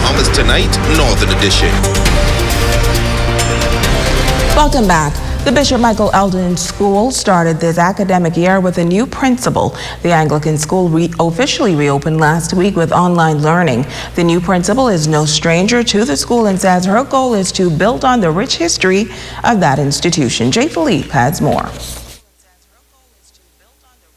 Bahamas Tonight, Northern Edition. Welcome back. The Bishop Michael Eldon School started this academic year with a new principal. The Anglican school officially reopened last week with online learning. The new principal is no stranger to the school and says her goal is to build on the rich history of that institution. Jay Philippe has more.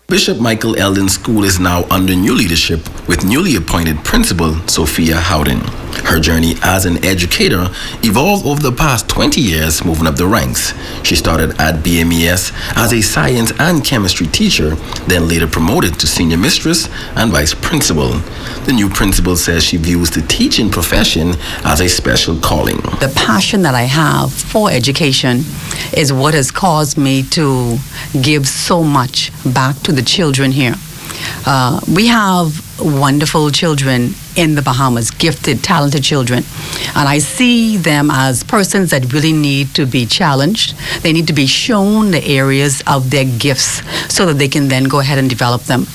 Bishop Michael Eldon School is now under new leadership with newly appointed principal Sophia Howden. Her journey as an educator evolved over the past 20 years, moving up the ranks. She started at BMES as a science and chemistry teacher, then later promoted to senior mistress and vice principal. The new principal says she views the teaching profession as a special calling. The passion that I have for education is what has caused me to give so much back to the children here. We have wonderful children in the Bahamas, gifted, talented children. And I see them as persons that really need to be challenged. They need to be shown the areas of their gifts so that they can then go ahead and develop them.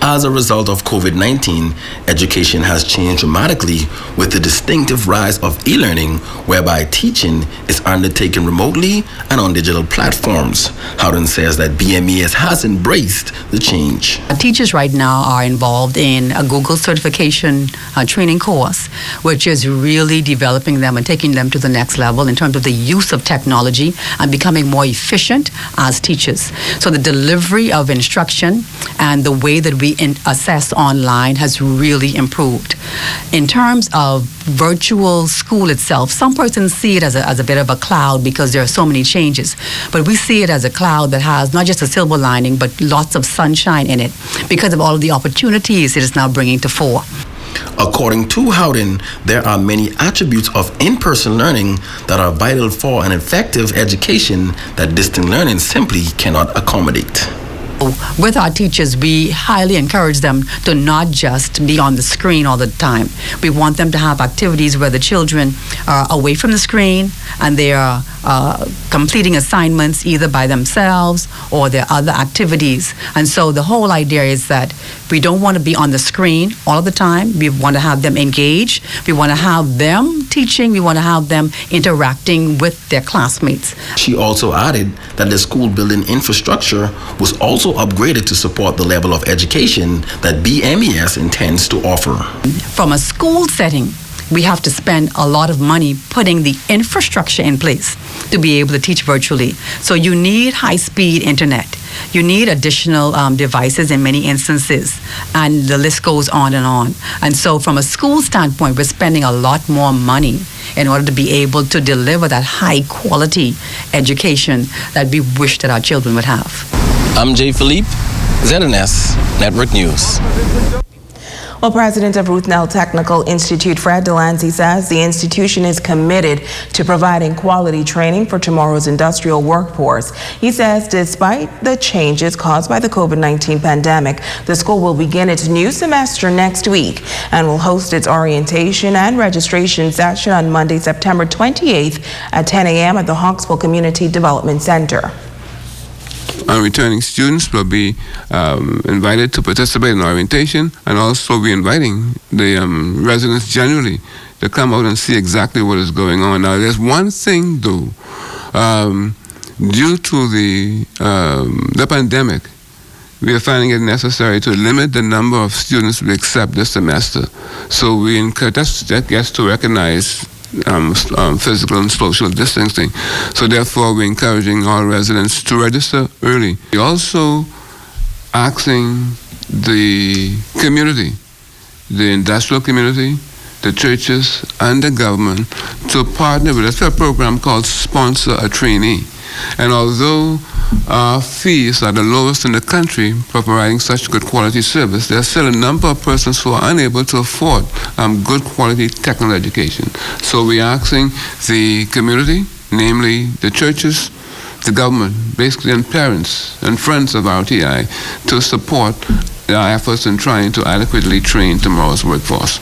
As a result of COVID-19, education has changed dramatically with the distinctive rise of e-learning, whereby teaching is undertaken remotely and on digital platforms. Howden says that BMES has embraced the change. Teachers right now are involved in a Google certification training course, which is really developing them and taking them to the next level in terms of the use of technology and becoming more efficient as teachers. So the delivery of instruction and the way that we assess online has really improved. In terms of virtual school itself, some persons see it as a bit of a cloud because there are so many changes, but we see it as a cloud that has not just a silver lining but lots of sunshine in it because of all of the opportunities it is now bringing to fore. According to Howden, there are many attributes of in-person learning that are vital for an effective education that distant learning simply cannot accommodate. With our teachers, we highly encourage them to not just be on the screen all the time. We want them to have activities where the children are away from the screen and they are completing assignments either by themselves or their other activities. And so the whole idea is that we don't want to be on the screen all the time. We want to have them engaged. We want to have them teaching. We want to have them interacting with their classmates. She also added that the school building infrastructure was also upgraded to support the level of education that BMES intends to offer. From a school setting, we have to spend a lot of money putting the infrastructure in place to be able to teach virtually. So you need high-speed internet. You need additional devices in many instances, and the list goes on and on. And so from a school standpoint, we're spending a lot more money in order to be able to deliver that high-quality education that we wish that our children would have. I'm Jay Philippe, ZNS Network News. Well, President of Ruth Nell Technical Institute, Fred Delancey, says the institution is committed to providing quality training for tomorrow's industrial workforce. He says despite the changes caused by the COVID-19 pandemic, the school will begin its new semester next week and will host its orientation and registration session on Monday, September 28th at 10 a.m. at the Hawksville Community Development Center. Our returning students will be invited to participate in orientation, and also be inviting the residents generally to come out and see exactly what is going on. Now, there's one thing, though, due to the pandemic, we are finding it necessary to limit the number of students we accept this semester. So we encourage, that gets to recognize physical and social distancing. So therefore, we're encouraging all residents to register early. We're also asking the community, the industrial community, the churches, and the government to partner with us for a program called Sponsor a Trainee. And although our fees are the lowest in the country for providing such good quality service, there are still a number of persons who are unable to afford good quality technical education. So we're asking the community, namely the churches, the government, basically, and parents and friends of RTI to support our efforts in trying to adequately train tomorrow's workforce.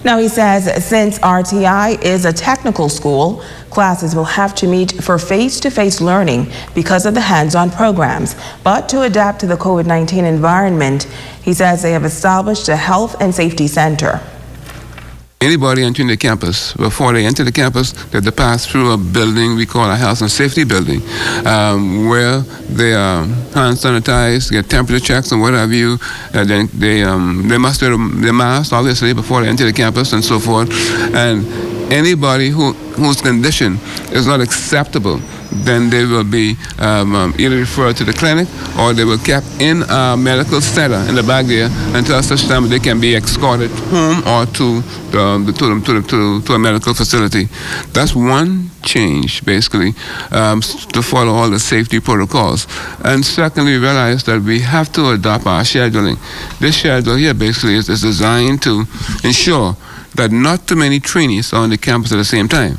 Now, he says since RTI is a technical school, classes will have to meet for face-to-face learning because of the hands-on programs. But to adapt to the COVID-19 environment, he says they have established a health and safety center. anybody entering the campus, before they enter the campus, they have to pass through a building we call a health and safety building, where they are hand sanitized, get temperature checks and what have you. Then they must wear their mask, obviously, before they enter the campus and so forth. And anybody whose condition is not acceptable, then they will be either referred to the clinic or they will kept in a medical center in the back there until such time they can be escorted home or to a medical facility. That's one change, basically, to follow all the safety protocols. And secondly, we realize that we have to adopt our scheduling. This schedule here basically is designed to ensure that not too many trainees are on the campus at the same time.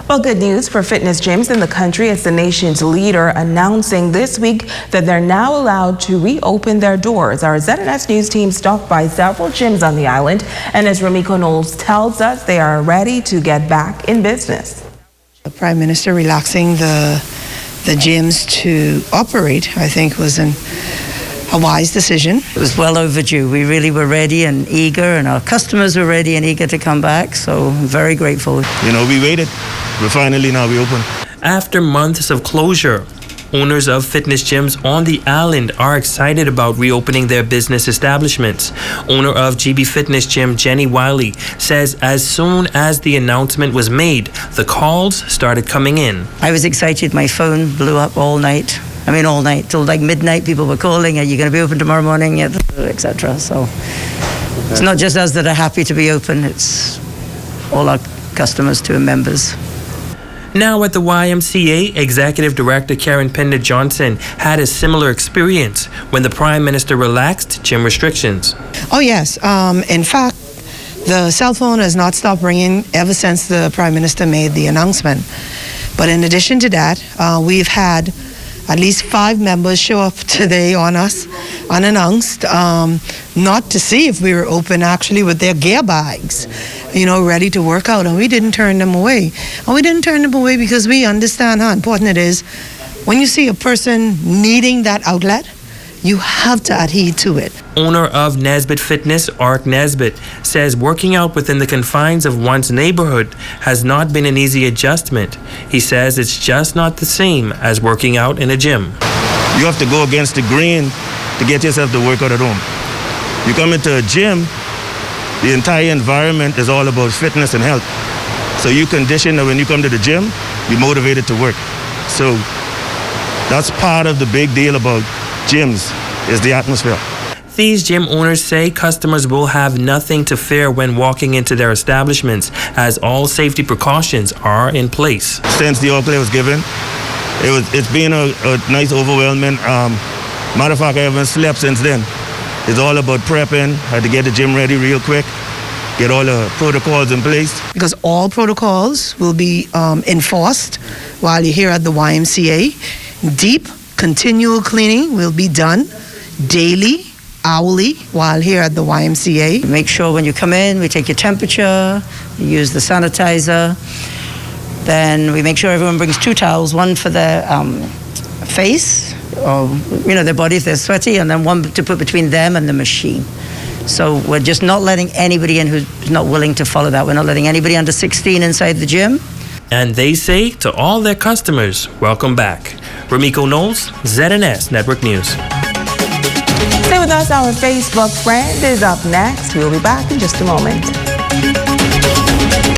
Well, good news for fitness gyms in the country. It's the nation's leader announcing this week that they're now allowed to reopen their doors. Our ZNS News team stopped by several gyms on the island, and as Ramiko Knowles tells us, they are ready to get back in business. The Prime Minister relaxing the gyms to operate, I think, was a wise decision. It was well overdue. We really were ready and eager, and our customers were ready and eager to come back, so I'm very grateful. You know, we waited. We're finally now we open. After months of closure, owners of fitness gyms on the island are excited about reopening their business establishments. Owner of GB Fitness Gym, Jenny Wiley, says as soon as the announcement was made, the calls started coming in. I was excited. My phone blew up all night. I mean, all night till like midnight. People were calling, "Are you going to be open tomorrow morning?" etc. So it's not just us that are happy to be open. It's all our customers too and members. Now at the YMCA, Executive Director Karen Pender Johnson had a similar experience when the Prime Minister relaxed gym restrictions. Oh yes, in fact, the cell phone has not stopped ringing ever since the Prime Minister made the announcement. But in addition to that, we've had at least 5 members show up today on us, unannounced, not to see if we were open, actually, with their gear bags, you know, ready to work out, and we didn't turn them away. And we didn't turn them away because we understand how important it is. When you see a person needing that outlet, you have to adhere to it. Owner of Nesbitt Fitness, Art Nesbitt, says working out within the confines of one's neighborhood has not been an easy adjustment. He says it's just not the same as working out in a gym. You have to go against the grain to get yourself to work out at home. You come into a gym, the entire environment is all about fitness and health. So you condition that when you come to the gym, you're motivated to work. So that's part of the big deal about gyms, is the atmosphere. These gym owners say customers will have nothing to fear when walking into their establishments, as all safety precautions are in place. Since the all clear was given, it's been a nice overwhelming. Matter of fact, I haven't slept since then. It's all about prepping. Had to get the gym ready real quick, get all the protocols in place. Because all protocols will be enforced while you're here at the YMCA. Deep, continual cleaning will be done daily, hourly, while here at the YMCA. Make sure when you come in, we take your temperature, we use the sanitizer. Then we make sure everyone brings 2 towels, one for their face, or their body if they're sweaty, and then one to put between them and the machine. So we're just not letting anybody in who's not willing to follow that. We're not letting anybody under 16 inside the gym. And they say to all their customers, welcome back. Ramiko Knowles, ZNS Network News. Stay with us. Our Facebook friend is up next. We'll be back in just a moment.